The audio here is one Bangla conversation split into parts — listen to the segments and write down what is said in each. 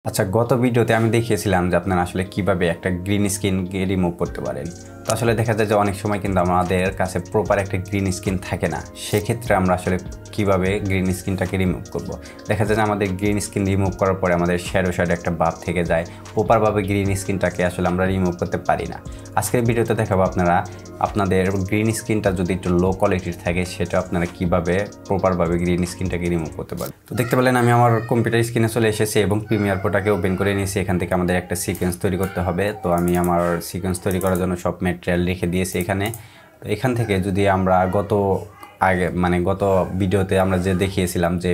আচ্ছা, গত ভিডিওতে আমি দেখিয়েছিলাম যে আপনারা আসলে কিভাবে একটা গ্রিন স্ক্রিনকে রিমুভ করতে পারেন। তো আসলে দেখা যায় যে অনেক সময় কিন্তু আমাদের কাছে প্রপার একটা গ্রিন স্ক্রিন থাকে না। সেক্ষেত্রে আমরা আসলে কিভাবে গ্রিন স্ক্রিনটাকে রিমুভ করব। দেখা যায় যে আমাদের গ্রিন স্ক্রিন রিমুভ করার পরে আমাদের শ্যাডো একটা ভাব থেকে যায়, প্রপারভাবে গ্রিন স্ক্রিনটাকে আসলে আমরা রিমুভ করতে পারি না। আজকের ভিডিওতে দেখাবো আপনাদের গ্রিন স্ক্রিনটা যদি একটু লো কোয়ালিটির থাকে সেটা আপনারা কিভাবে প্রপারভাবে গ্রিন স্ক্রিনটাকে রিমুভ করতে পারেন। তো দেখতে পেলেন আমি আমার কম্পিউটার স্ক্রিনে চলে এসেছি এবং প্রিমিয়ার প্রোটাকে ওপেন করে নিয়েছি। এখান থেকে আমাদের একটা সিকোয়েন্স তৈরি করতে হবে। তো আমি আমার সিকোয়েন্স তৈরি করার জন্য সব ম্যাটেরিয়াল রেখে দিয়েছি এখানে। তো এখান থেকে যদি আমরা গত গত ভিডিওতে আমরা যে দেখিয়েছিলাম যে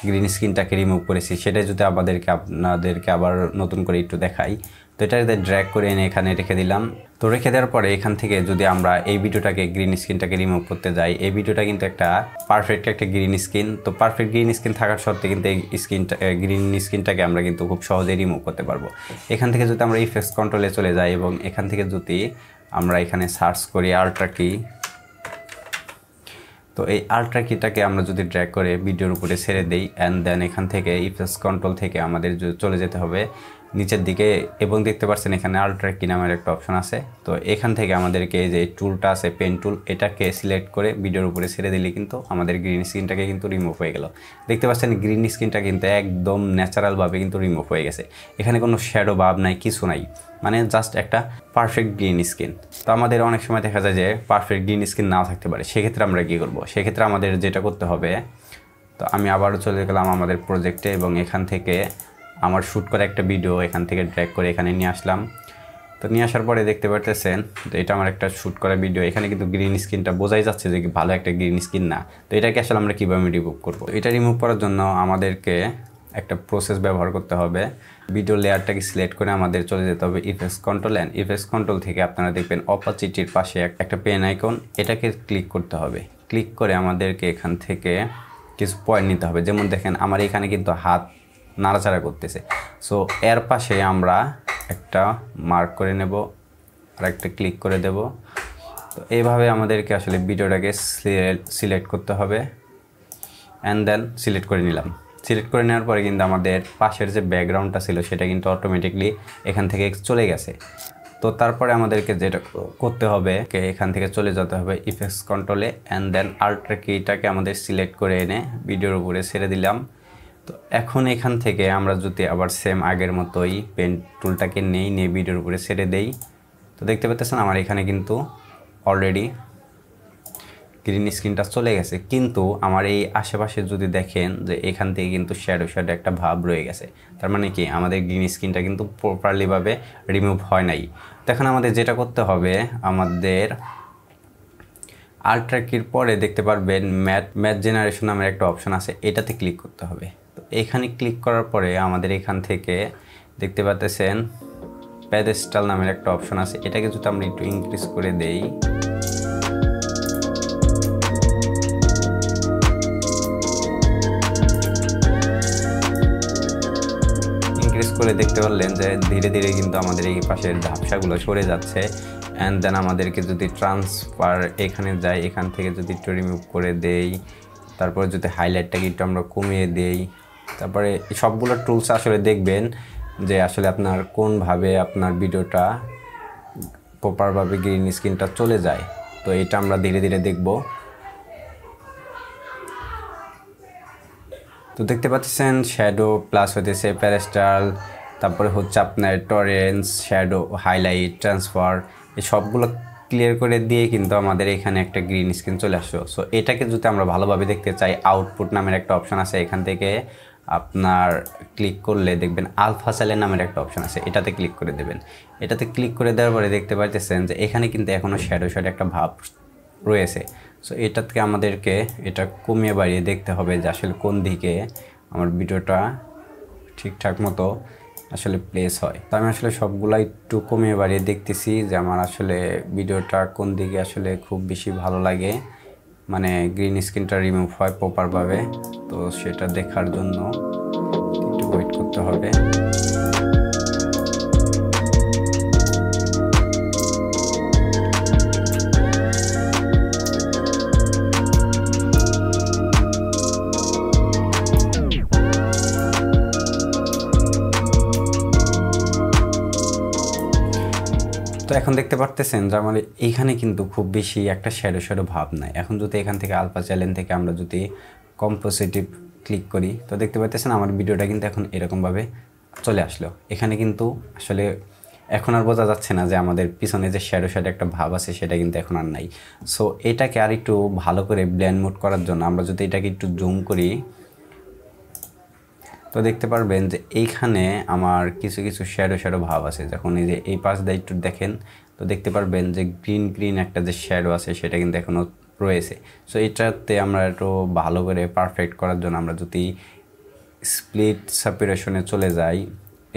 গ্রিন স্ক্রিনটাকে রিমুভ করেছি, সেটাই যদি আপনাদেরকে আবার নতুন করে একটু দেখাই। তো এটাতে ড্র্যাগ করে এনে এখানে রেখে দিলাম। তো রেখে দেওয়ার পরে এখান থেকে যদি আমরা এই ভিডিওটাকে গ্রিন স্ক্রিনটাকে রিমুভ করতে যাই, এই ভিডিওটা কিন্তু একটা পারফেক্ট একটা গ্রিন স্ক্রিন। তো পারফেক্ট গ্রিন স্ক্রিন থাকার সত্ত্বে কিন্তু এই গ্রিন স্ক্রিনটাকে আমরা কিন্তু খুব সহজেই রিমুভ করতে পারবো। এখান থেকে যদি আমরা ইফেক্টস কন্ট্রোলে চলে যাই এবং এখান থেকে যদি আমরা এখানে সার্চ করি আল্ট্রা কি, তো এই আল্ট্রা কিটাকে আমরা যদি ড্র্যাগ করে ভিডিওর উপরে ছেড়ে দেই অ্যান্ড দেন এখান থেকে ইফেক্টস কন্ট্রোল থেকে আমাদের চলে যেতে হবে নিচের দিকে এবং দেখতে পাচ্ছেন এখানে আল্ট্রা কি নামের একটা অপশন আছে। তো এখান থেকে আমাদেরকে যে টুলটা আছে পেন টুল, এটাকে সিলেক্ট করে ভিডিওর উপরে ছেড়ে দিলে কিন্তু আমাদের গ্রিন স্ক্রিনটাকে কিন্তু রিমুভ হয়ে গেল। দেখতে পাচ্ছেন গ্রিন স্ক্রিনটা কিন্তু একদম ন্যাচারালভাবে কিন্তু রিমুভ হয়ে গেছে। এখানে কোনো শ্যাডো ভাব নাই, কিছু নাই, মানে জাস্ট একটা পারফেক্ট গ্রিন স্ক্রিন। তো আমাদের অনেক সময় দেখা যায় যে পারফেক্ট গ্রিন স্ক্রিন নাও থাকতে পারে। সেক্ষেত্রে আমরা কী করবো? সেক্ষেত্রে আমাদের যেটা করতে হবে, তো আমি আবারও চলে গেলাম আমাদের প্রজেক্টে এবং এখান থেকে আমার শ্যুট করা একটা ভিডিও এখান থেকে ড্র্যাগ করে এখানে নিয়ে আসলাম। তো নিয়ে আসার পরে দেখতে পারতেছেন তো এটা আমার একটা শ্যুট করা ভিডিও। এখানে কিন্তু গ্রিন স্ক্রিনটা বোঝাই যাচ্ছে যে ভালো একটা গ্রিন স্ক্রিন না। তো এটাকে আসলে আমরা কীভাবে রিমুভ করবো? এটা রিমুভ করার জন্য আমাদেরকে একটা প্রসেস ব্যবহার করতে হবে। ভিডিও লেয়ারটাকে সিলেক্ট করে আমাদের চলে যেতে হবে effects control, and effects control থেকে আপনারা দেখবেন অপাসিটির পাশে একটা পেন আইকন, এটাকে ক্লিক করতে হবে। ক্লিক করে আমাদেরকে এখান থেকে কিছু পয়েন্ট নিতে হবে। যেমন দেখেন আমার এখানে কিন্তু হাত নাড়াচাড়া করতেছে। সো এর পাশে আমরা একটা মার্ক করে নেব আর একটা ক্লিক করে দেব। তো এইভাবে আমাদেরকে আসলে ভিডিওটাকে সিলেক্ট করতে হবে অ্যান্ড দেন সিলেক্ট করে নিলাম। সিলেক্ট করে নেওয়ার পরে কিন্তু আমাদের পাশের যে ব্যাকগ্রাউন্ডটা ছিল সেটা কিন্তু অটোমেটিকলি এখান থেকে চলে গেছে। তো তারপরে আমাদেরকে যেটা করতে হবে, এখান থেকে চলে যেতে হবে ইফেক্টস কন্ট্রোলে অ্যান্ড দেন আল্ট্রা কিটাকে আমাদের সিলেক্ট করে এনে ভিডিওর উপরে ছেড়ে দিলাম। তো এখন এখান থেকে আমরা যদি আবার সেম আগের মতোই পেন টুলটাকে নিয়ে ভিডিওর উপরে ছেড়ে দেই, তো দেখতে পাচ্ছেন আমার এখানে কিন্তু অলরেডি গ্রিন স্ক্রিনটা চলে গেছে। কিন্তু আমার এই আশেপাশে যদি দেখেন যে এখান থেকে কিন্তু শ্যাডো একটা ভাব রয়ে গেছে। তার মানে কি আমাদের গ্রিন স্ক্রিনটা কিন্তু প্রপারলিভাবে রিমুভ হয় নাই। তো এখন আমাদের যেটা করতে হবে, আমাদের আল্ট্রা কির পরে দেখতে পারবেন ম্যাট জেনারেশন নামের একটা অপশন আছে, এটাতে ক্লিক করতে হবে। তো এখানে ক্লিক করার পরে আমাদের এখান থেকে দেখতে পাচ্ছেন প্যাডেস্টাল নামের একটা অপশন আছে, এটাকে যদি আমরা একটু ইনক্রিজ করে দেই, ইনক্রিজ করে দেখতে পারলেন যে ধীরে ধীরে কিন্তু আমাদের এই পাশের ঝাপসাগুলো সরে যাচ্ছে। অ্যান্ড দেন আমাদেরকে যদি ট্রান্সফার এখানে যাই, এখান থেকে যদি একটু রিমুভ করে দেই, তারপরে যদি হাইলাইটটাকে একটু আমরা কমিয়ে দেই, তারপরে সবগুলো টুলস আসলে দেখবেন যে আসলে আপনার কোনভাবে আপনার ভিডিওটা প্রপারভাবে গ্রিন স্ক্রিনটা চলে যায়। তো এটা আমরা ধীরে ধীরে দেখব। তো দেখতে পাচ্ছেন শ্যাডো প্লাস হতেছে প্যাডেস্টাল, তারপরে হচ্ছে আপনার টরেন্স, শ্যাডো, হাইলাইট, ট্রান্সফার, এই সবগুলো ক্লিয়ার করে দিয়ে কিন্তু আমাদের এখানে একটা গ্রিন স্ক্রিন চলে আসলো। সো এটাকে যদি আমরা ভালোভাবে দেখতে চাই, আউটপুট নামের একটা অপশন আছে, এখান থেকে আপনার ক্লিক করলে দেখবেন আলফা সেলের নামের একটা অপশন আছে, এটাতে ক্লিক করে দেবেন। এটাতে ক্লিক করে দেওয়ার পরে দেখতে পাচ্ছেন যে এখানে কিন্তু এখনও শ্যাডো একটা ভাব রয়েছে। সো এটা থেকে আমাদেরকে এটা কমিয়ে বাড়িয়ে দেখতে হবে যে আসলে কোন দিকে আমার ভিডিওটা ঠিকঠাক মতো আসলে প্লেস হয়। তো আমি আসলে সবগুলা একটু কমিয়ে বাড়িয়ে দেখতেছি যে আমার আসলে ভিডিওটা কোন দিকে আসলে খুব বেশি ভালো লাগে, মানে গ্রিন স্ক্রিনটা রিমুভ হয় প্রপারভাবে। তো সেটা দেখার জন্য একটু ওয়েট করতে হবে। তো এখন দেখতে পারতেছেন যে আমার এইখানে কিন্তু খুব বেশি একটা শ্যাডো ভাব নাই। এখন যদি এখান থেকে আলফা চ্যানেল থেকে আমরা যদি কম্পোজিটিভ ক্লিক করি তো দেখতে পাচ্ছেন আমার ভিডিওটা কিন্তু এখন এরকমভাবে চলে আসলো। এখানে কিন্তু আসলে এখন আর বোঝা যাচ্ছে না যে আমাদের পিছনে যে শ্যাডো একটা ভাব আছে সেটা কিন্তু এখন আর নাই। সো এটাকে আর একটু ভালো করে ব্লেন্ড মোড করার জন্য আমরা যদি এটাকে একটু জুম করি তো দেখতে পারবেন যে এইখানে আমার কিছু কিছু শ্যাডো ভাব আছে। যখন এই যে এই পাশ দিয়ে একটু দেখেন তো দেখতে পারবেন যে গ্রিন একটা যে শ্যাডো আছে সেটা কিন্তু এখনও রয়েছে। সো এটাতে আমরা একটু ভালো করে পারফেক্ট করার জন্য আমরা যদি স্প্লিট সেপারেশনে চলে যাই,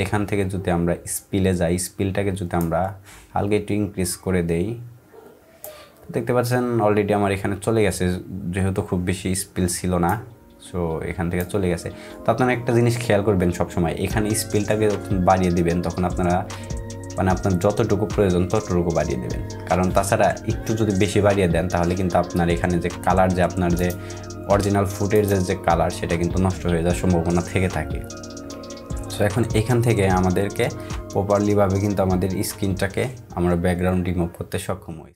এখান থেকে যদি আমরা স্পিলে যাই, স্পিলটাকে যদি আমরা হালকা একটু ইনক্রিজ করে দেই দেখতে পাচ্ছেন অলরেডি আমার এখানে চলে গেছে, যেহেতু খুব বেশি স্পিল ছিল না। সো এখান থেকে চলে গেছে। তো আপনারা একটা জিনিস খেয়াল করবেন সবসময়, এখানে স্পিলটাকে যখন বাড়িয়ে দিবেন তখন আপনারা আপনার যতটুকু প্রয়োজন ততটুকু বাড়িয়ে দেবেন। কারণ তাছাড়া একটু যদি বেশি বাড়িয়ে দেন তাহলে কিন্তু আপনার এখানে যে কালার, যে আপনার যে অরিজিনাল ফুটেজের যে কালার সেটা কিন্তু নষ্ট হয়ে যাওয়ার সম্ভাবনা থেকে থাকে। সো এখন এখান থেকে আমাদেরকে প্রপারলিভাবে কিন্তু আমাদের স্ক্রিনটাকে আমরা ব্যাকগ্রাউন্ড রিমুভ করতে সক্ষম হই।